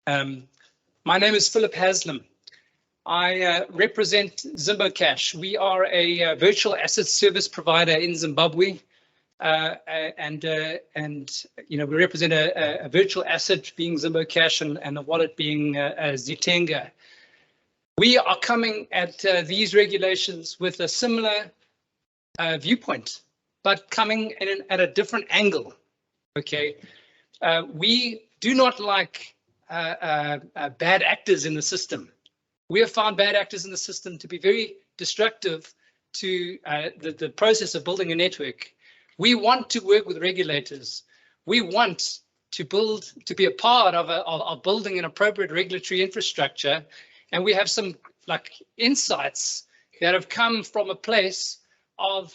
My name is Philip Haslam. I represent ZIMBOCASH. We are a virtual asset service provider in Zimbabwe, and we represent a virtual asset being ZIMBOCASH and a wallet being ZiTenga. We are coming at these regulations with a similar viewpoint, but coming at a different angle. Okay, we do not like bad actors in the system. We have found bad actors in the system to be very destructive to the process of building a network. We want to work with regulators. We want to be a part of building an appropriate regulatory infrastructure. And we have some insights that have come from a place of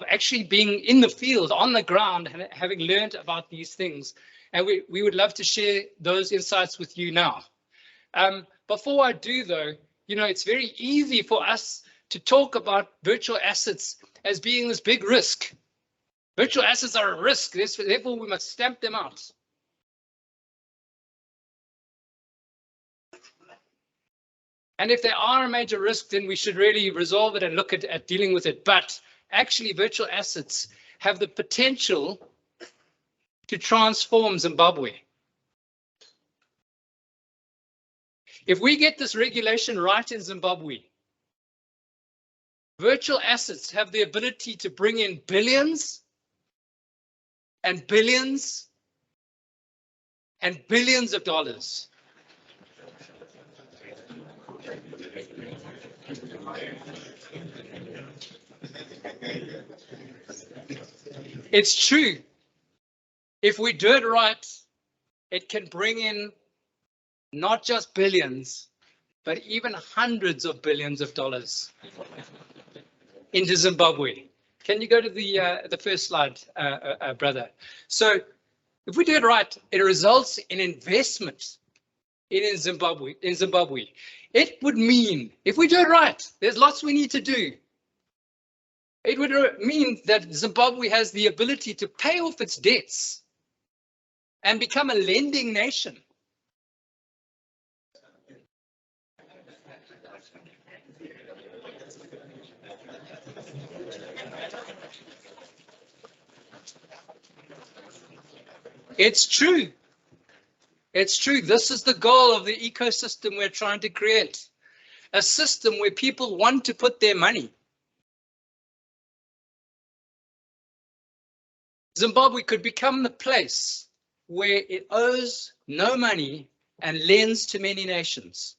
actually being in the field, on the ground, and having learned about these things. And we would love to share those insights with you now. Before I do, though, it's very easy for us to talk about virtual assets as being this big risk. Virtual assets are a risk, therefore we must stamp them out. And if they are a major risk, then we should really resolve it and look at dealing with it. But actually, virtual assets have the potential to transform Zimbabwe. If we get this regulation right in Zimbabwe, virtual assets have the ability to bring in billions and billions and billions of dollars. It's true. If we do it right, it can bring in not just billions, but even hundreds of billions of dollars into Zimbabwe. Can you go to the first slide, brother? So if we do it right, it results in investment in Zimbabwe. It would mean, if we do it right, there's lots we need to do. It would mean that Zimbabwe has the ability to pay off its debts and become a lending nation. It's true. It's true. This is the goal of the ecosystem we're trying to create. A system where people want to put their money. Zimbabwe could become the place where it owes no money and lends to many nations.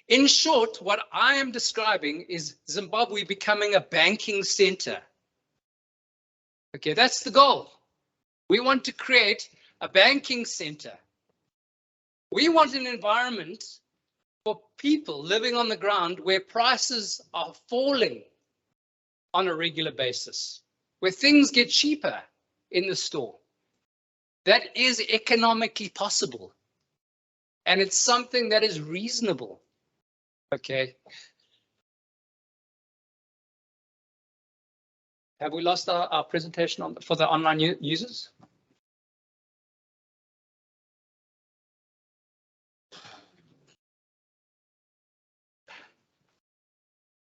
In short, what I am describing is Zimbabwe becoming a banking center. Okay, that's the goal. We want to create a banking center. We want an environment for people living on the ground where prices are falling on a regular basis, where things get cheaper in the store. That is economically possible. And it's something that is reasonable. Okay. Have we lost our presentation for the online users?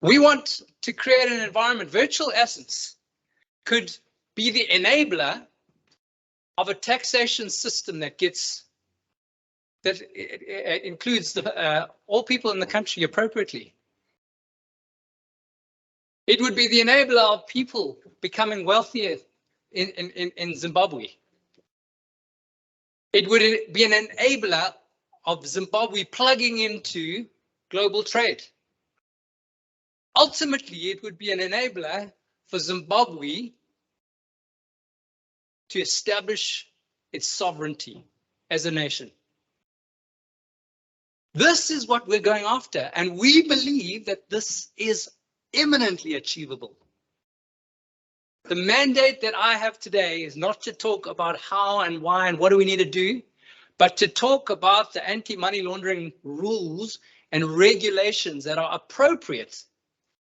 We want to create an environment. Virtual assets could be the enabler of a taxation system that includes all people in the country appropriately. It would be the enabler of people becoming wealthier in Zimbabwe. It would be an enabler of Zimbabwe plugging into global trade. Ultimately, it would be an enabler for Zimbabwe to establish its sovereignty as a nation. This is what we're going after, and we believe that this is imminently achievable. The mandate that I have today is not to talk about how and why and what do we need to do, but to talk about the anti-money laundering rules and regulations that are appropriate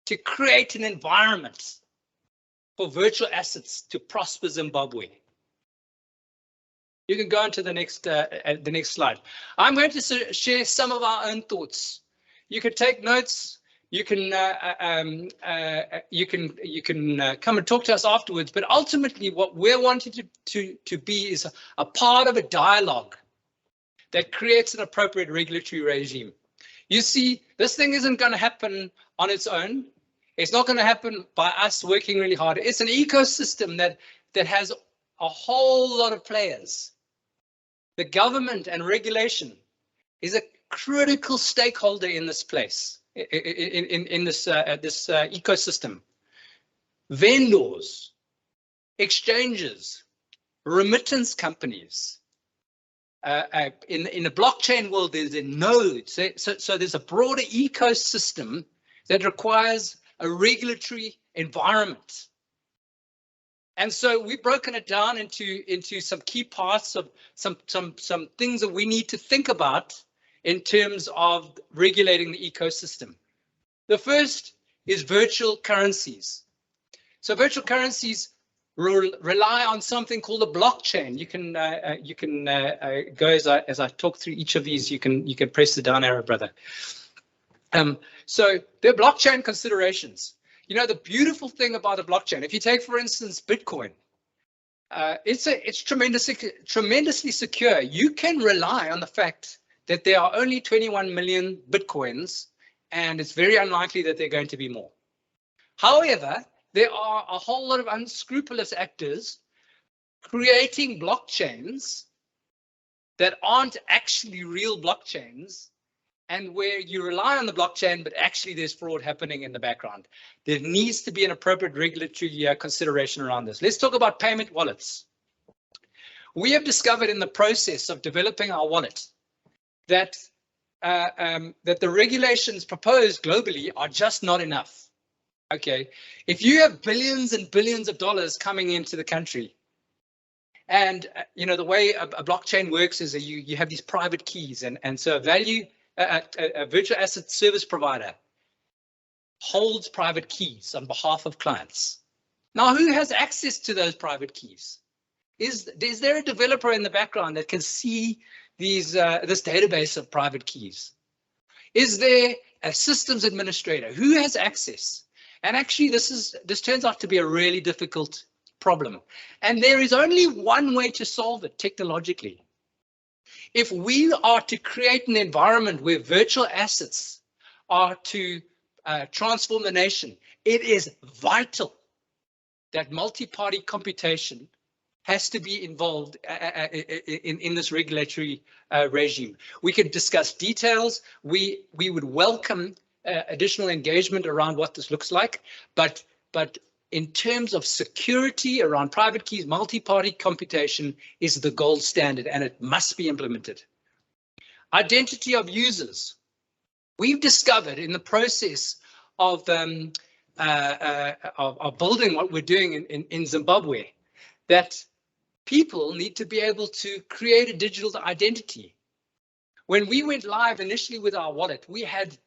to create an environment for virtual assets to prosper Zimbabwe. You can go on to the next slide. I'm going to share some of our own thoughts. You can take notes. You can come and talk to us afterwards. But ultimately, what we're wanting to be is a part of a dialogue that creates an appropriate regulatory regime. You see, this thing isn't going to happen on its own. It's not going to happen by us working really hard. It's an ecosystem that has a whole lot of players. The government and regulation is a critical stakeholder in this place, in this ecosystem. Vendors, exchanges, remittance companies. In the blockchain world, there's a node. So there's a broader ecosystem that requires a regulatory environment. And so we've broken it down into some key parts of some things that we need to think about in terms of regulating the ecosystem. The first is virtual currencies. So virtual currencies rely on something called a blockchain. You can go as I talk through each of these. You can press the down arrow, brother. So there are blockchain considerations. You know, the beautiful thing about a blockchain, if you take, for instance, Bitcoin, it's tremendously secure. You can rely on the fact that there are only 21 million Bitcoins, and it's very unlikely that there are going to be more. However, there are a whole lot of unscrupulous actors creating blockchains that aren't actually real blockchains, and where you rely on the blockchain, but actually there's fraud happening in the background. There needs to be an appropriate regulatory consideration around this. Let's talk about payment wallets. We have discovered in the process of developing our wallet that the regulations proposed globally are just not enough. Okay, if you have billions and billions of dollars coming into the country, and you know the way a blockchain works is that you have these private keys, and so a virtual asset service provider holds private keys on behalf of clients. Now, who has access to those private keys? Is there a developer in the background that can see this database of private keys? Is there a systems administrator who has access? And actually, this turns out to be a really difficult problem. And there is only one way to solve it technologically. If we are to create an environment where virtual assets are to transform the nation, it is vital that multi-party computation has to be involved in this regulatory regime. We could discuss details. We would welcome additional engagement around what this looks like, but in terms of security around private keys, multi-party computation is the gold standard, and it must be implemented. Identity of users. We've discovered in the process of building what we're doing in Zimbabwe that people need to be able to create a digital identity. When we went live initially with our wallet, we had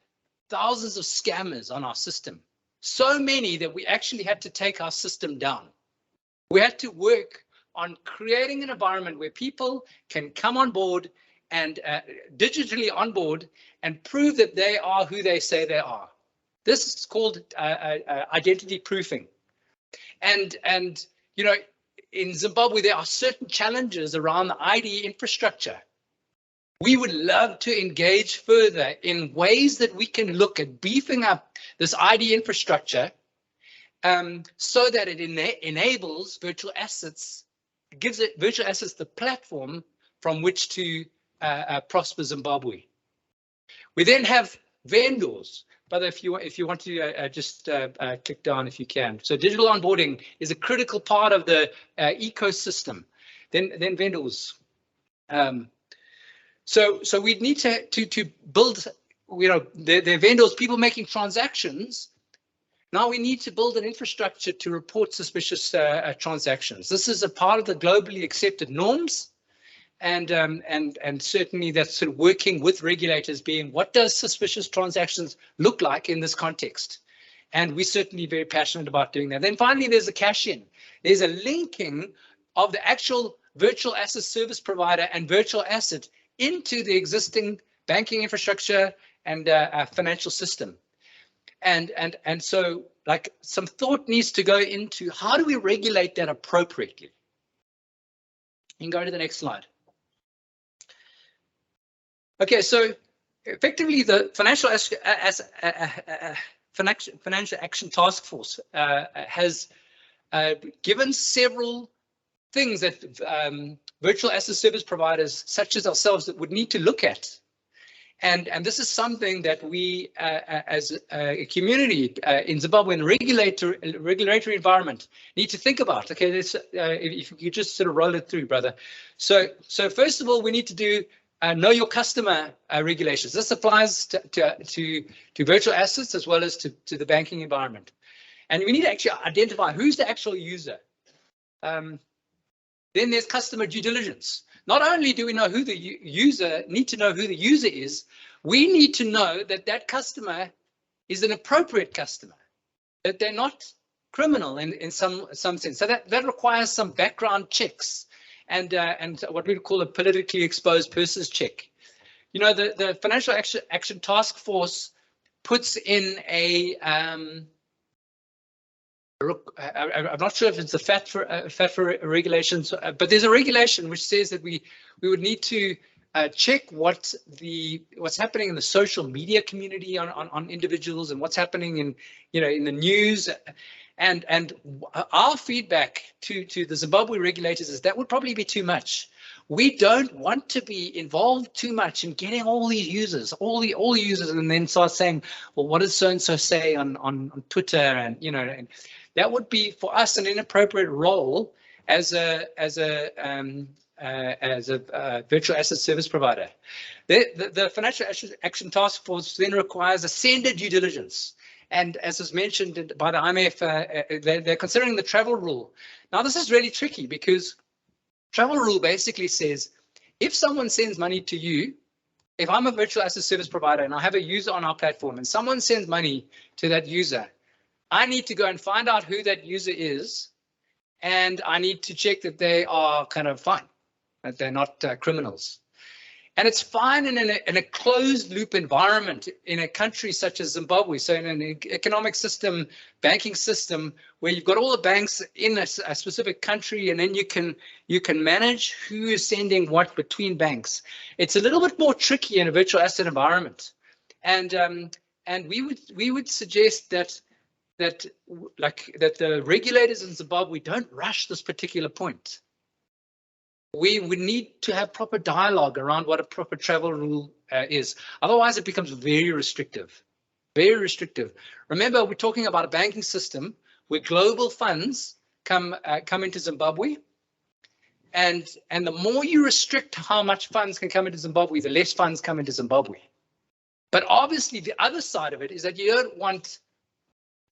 thousands of scammers on our system. So many that we actually had to take our system down. We had to work on creating an environment where people can come on board and digitally on board and prove that they are who they say they are. This is called identity proofing. And you know, in Zimbabwe, there are certain challenges around the ID infrastructure. We would love to engage further in ways that we can look at beefing up this ID infrastructure so that it enables virtual assets, gives it virtual assets the platform from which to prosper Zimbabwe. We then have vendors. But if you want to just click down if you can. So digital onboarding is a critical part of the ecosystem. Then vendors. So we need to build, you know, the vendors, people making transactions. Now we need to build an infrastructure to report suspicious transactions. This is a part of the globally accepted norms. And certainly that's sort of working with regulators, being what does suspicious transactions look like in this context? And we're certainly very passionate about doing that. Then finally, there's a cash-in. There's a linking of the actual virtual asset service provider and virtual asset into the existing banking infrastructure and financial system. And so like some thought needs to go into how do we regulate that appropriately? You can go to the next slide. Okay, so effectively the Financial Action Task Force has given several things that virtual asset service providers such as ourselves that would need to look at. And this is something that we, as a community in Zimbabwe, in regulatory environment, need to think about. Okay, this, if you just sort of roll it through, brother. So first of all, we need to do know your customer regulations. This applies to virtual assets as well as to the banking environment. And we need to actually identify who's the actual user. Then there's customer due diligence. Not only do we know who the user, need to know who the user is, we need to know that that customer is an appropriate customer, that they're not criminal in some sense. So that requires some background checks and what we call a politically exposed persons check. You know, the Financial Action Task Force puts in a I'm not sure if it's the FATFA regulations, but there's a regulation which says that we would need to check what's happening in the social media community on individuals and what's happening in in the news, and our feedback to the Zimbabwe regulators is that would probably be too much. We don't want to be involved too much in getting all these users, all the users, and then start saying, well, what does so and so say on Twitter, and and that would be for us an inappropriate role as a virtual asset service provider. The Financial Action Task Force then requires a standard due diligence. And as was mentioned by the IMF, they're considering the travel rule. Now, this is really tricky because travel rule basically says if someone sends money to you, if I'm a virtual asset service provider and I have a user on our platform and someone sends money to that user, I need to go and find out who that user is, and I need to check that they are kind of fine, that they're not criminals. And it's fine in a closed loop environment in a country such as Zimbabwe. So in an economic system, banking system, where you've got all the banks in a specific country, and then you can manage who is sending what between banks. It's a little bit more tricky in a virtual asset environment, and we would suggest that the regulators in Zimbabwe don't rush this particular point. We would need to have proper dialogue around what a proper travel rule is. Otherwise, it becomes very restrictive, very restrictive. Remember, we're talking about a banking system where global funds come into Zimbabwe, and the more you restrict how much funds can come into Zimbabwe, the less funds come into Zimbabwe. But obviously, the other side of it is that you don't want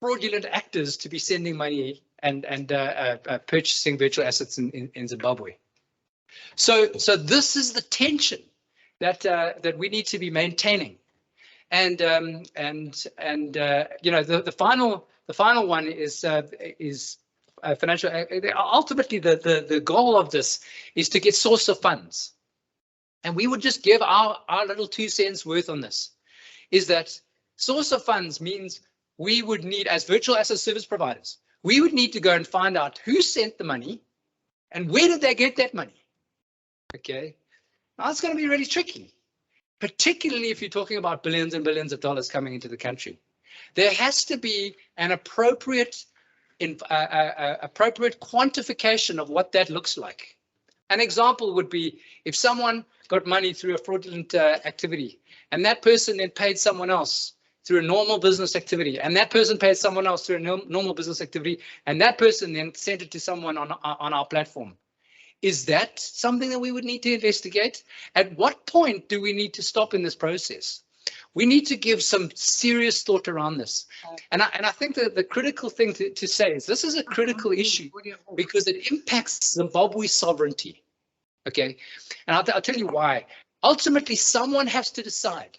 fraudulent actors to be sending money and purchasing virtual assets in Zimbabwe. So this is the tension that we need to be maintaining, and the final one is financial. Ultimately, the goal of this is to get source of funds, and we would just give our little 2 cents worth on this. Is that source of funds means we would need, as virtual asset service providers, we would need to go and find out who sent the money and where did they get that money. Okay, now it's going to be really tricky, particularly if you're talking about billions and billions of dollars coming into the country. There has to be an appropriate quantification of what that looks like. An example would be if someone got money through a fraudulent activity, and that person then paid someone else through a normal business activity, and that person paid someone else through a normal business activity, and that person then sent it to someone on our platform. Is that something that we would need to investigate? At what point do we need to stop in this process? We need to give some serious thought around this. And I think that the critical thing to say is this is a critical issue because it impacts Zimbabwe's sovereignty. Okay, and I'll tell you why. Ultimately, someone has to decide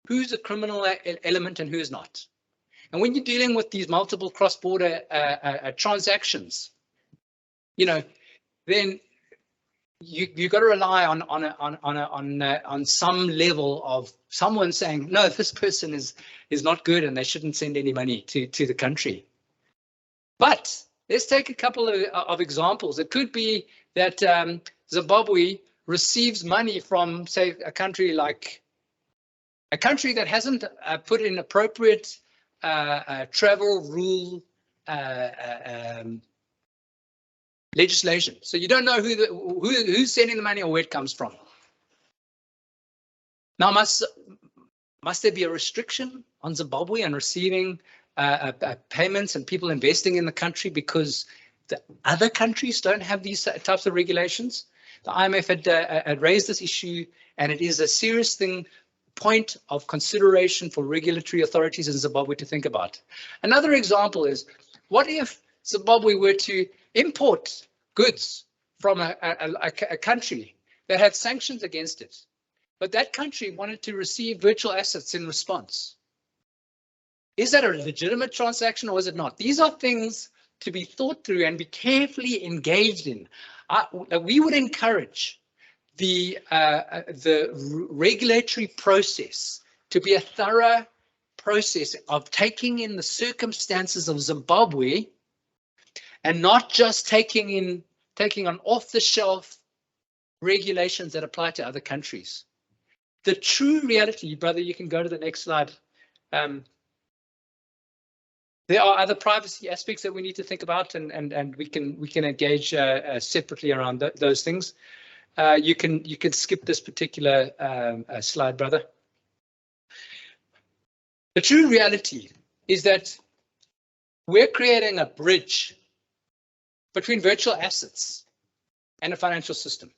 who's a criminal element and who's not. And when you're dealing with these multiple cross-border transactions, then you got to rely on some level of someone saying, no, this person is not good and they shouldn't send any money to the country. But let's take a couple of examples. It could be that Zimbabwe receives money from, say, a country that hasn't put in appropriate travel rule legislation. So you don't know who's sending the money or where it comes from. Now, must there be a restriction on Zimbabwe and receiving payments and people investing in the country because the other countries don't have these types of regulations? The IMF had raised this issue, and it is a serious point of consideration for regulatory authorities in Zimbabwe to think about. Another example is, what if Zimbabwe were to import goods from a country that had sanctions against it, but that country wanted to receive virtual assets in response? Is that a legitimate transaction or is it not? These are things to be thought through and be carefully engaged in. We would encourage the regulatory process to be a thorough process of taking in the circumstances of Zimbabwe and not just taking on off-the-shelf regulations that apply to other countries. The true reality, brother, you can go to the next slide. There are other privacy aspects that we need to think about, and we can engage separately around those things. You can skip this particular slide, brother. The true reality is that we're creating a bridge between virtual assets and a financial system.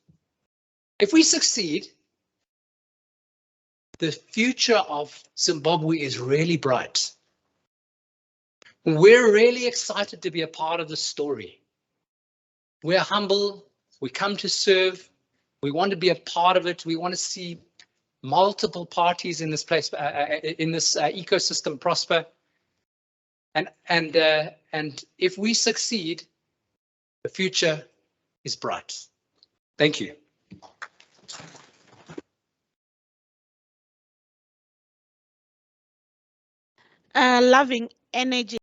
If we succeed, the future of Zimbabwe is really bright. We're really excited to be a part of the story. We're humble. We come to serve. We want to be a part of it. We want to see multiple parties in this place, in this ecosystem prosper. And if we succeed, the future is bright. Thank you. Loving energy.